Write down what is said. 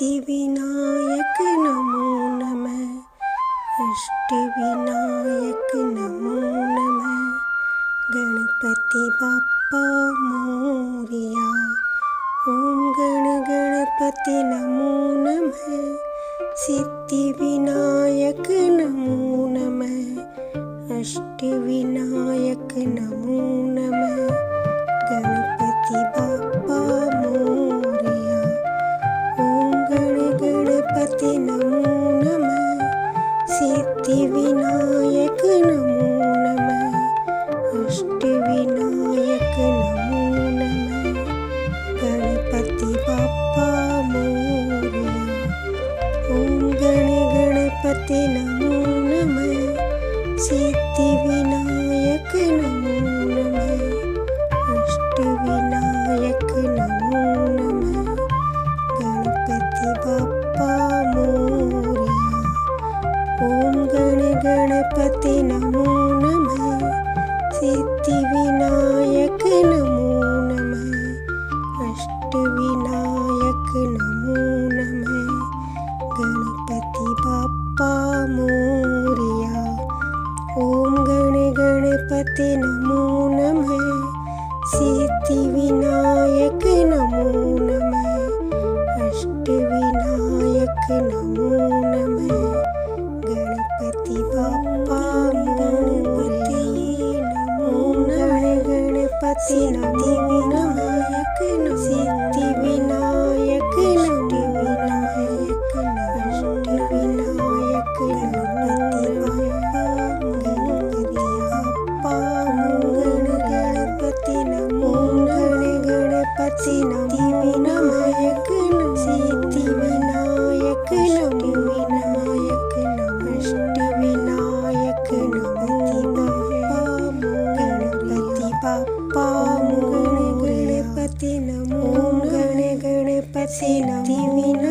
सिद्धिविनायक नमो नमः। अष्टविनायक नमो नमः। गणपति बाप्पा मोरया। ओम गण गणपति नमो नमः। सिद्धिविनायक नमो नमः। अष्टविनायक नमो नमः। गणपति बाप्पा मोरया। ओम गण गणपति नमो नमः। सिद्धिविनायक नमो नमः। अष्टविनायक नमो नमः। गणपति बाप्पा मोरया। ओम गण गणपति नमो नमः। सिद्धिविनायक नमो नमः। अष्टविनायक नमो नमः। गणपति बाप्पा मोरया। ओम गण गणपति नमो नमः। सिद्धिविनायक नमो नमः। अष्टविनायक नमो नमः। गणपति बाप्पा मोरया। ओम गण गणपति नमो नमः। सिद्धिविनायक नमो नमः। अष्टविनायक नमो नमः। गणपति बाप्पा मोरया। ओम गण गणपति नमो नमः। सिद्धिविनायक नमो नमः। अष्टविनायक गणपति बाप्पा गणपति नमो गण गणपति सिद्धिविनायक सिद्धिविनायक नमो विनायक अष्टविनायक गणपति बाप्पा गण गणपति नमो गण गणपति सिद्धिविनायक